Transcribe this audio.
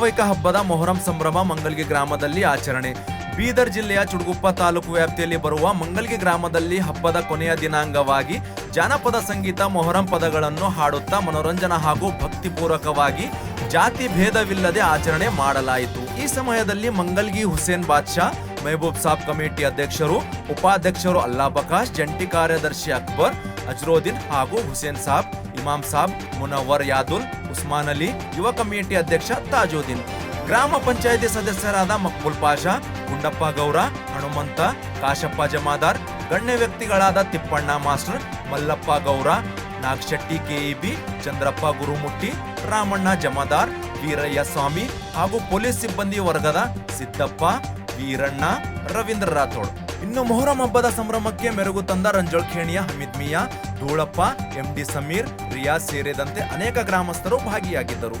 ಸಾಂಪ್ರದಾಯಿಕ ಹಬ್ಬದ ಮೊಹರಂ ಸಂಭ್ರಮ ಮಂಗಲ್ಗಿ ಗ್ರಾಮದಲ್ಲಿ ಆಚರಣೆ. ಬೀದರ್ ಜಿಲ್ಲೆಯ ಚುಡುಗುಪ್ಪ ತಾಲೂಕು ವ್ಯಾಪ್ತಿಯಲ್ಲಿ ಬರುವ ಮಂಗಲ್ಗಿ ಗ್ರಾಮದಲ್ಲಿ ಹಬ್ಬದ ಕೊನೆಯ ದಿನಾಂಗವಾಗಿ ಜಾನಪದ ಸಂಗೀತ ಮೊಹರಂ ಪದಗಳನ್ನು ಹಾಡುತ್ತಾ ಮನೋರಂಜನಾ ಹಾಗೂ ಭಕ್ತಿಪೂರ್ವಕವಾಗಿ ಜಾತಿ ಭೇದವಿಲ್ಲದೆ ಆಚರಣೆ ಮಾಡಲಾಯಿತು. ಈ ಸಮಯದಲ್ಲಿ ಮಂಗಲ್ಗಿ ಹುಸೇನ್ ಬಾದ್ಶಾ, ಮೆಹಬೂಬ್ ಸಾಬ್ ಕಮಿಟಿ ಅಧ್ಯಕ್ಷರು, ಉಪಾಧ್ಯಕ್ಷರು ಅಲ್ಲಾ ಬಕಾಶ್, ಜಂಟಿ ಕಾರ್ಯದರ್ಶಿ ಅಕ್ಬರ್, ಅಜ್ರೋದಿನ್ ಹಾಗೂ ಹುಸೇನ್ ಸಾಬ್, ಇಮಾಮ್ ಸಾಬ್, ಮುನವ್ವರ್ ಯಾದುಲ್, ಉಸ್ಮಾನ್ ಅಲಿ, ಯುವ ಕಮಿಟಿ ಅಧ್ಯಕ್ಷ ತಾಜುದ್ದೀನ್, ಗ್ರಾಮ ಪಂಚಾಯಿತಿ ಸದಸ್ಯರಾದ ಮಕ್ಬುಲ್ ಪಾಷಾ, ಗುಂಡಪ್ಪ ಗೌರ, ಹನುಮಂತ, ಕಾಶಪ್ಪ ಜಮಾದಾರ್, ಗಣ್ಯ ವ್ಯಕ್ತಿಗಳಾದ ತಿಪ್ಪಣ್ಣ ಮಾಸ್ಟರ್, ಮಲ್ಲಪ್ಪ ಗೌರ, ನಾಗಶೆಟ್ಟಿ ಕೆಇಬಿ, ಚಂದ್ರಪ್ಪ ಗುರುಮುಟ್ಟಿ, ರಾಮಣ್ಣ ಜಮಾದಾರ್, ವೀರಯ್ಯ ಸ್ವಾಮಿ ಹಾಗೂ ಪೊಲೀಸ್ ಸಿಬ್ಬಂದಿ ವರ್ಗದ ಸಿದ್ದಪ್ಪ, ವೀರಣ್ಣ, ರವೀಂದ್ರ ರಾಥೋಡ್. ಇನ್ನು ಮೊಹರಂ ಹಬ್ಬದ ಸಂಭ್ರಮಕ್ಕೆ ಮೆರುಗು ತಂದ ರಂಜೋಳ್ಖೇಣಿಯ ಹಮೀದ್ ಮಿಯಾ, ಧೂಳಪ್ಪ, ಎಂಡಿ ಸಮೀರ್, ರಿಯಾಜ್ ಸೇರಿದಂತೆ ಅನೇಕ ಗ್ರಾಮಸ್ಥರು ಭಾಗಿಯಾಗಿದ್ದರು.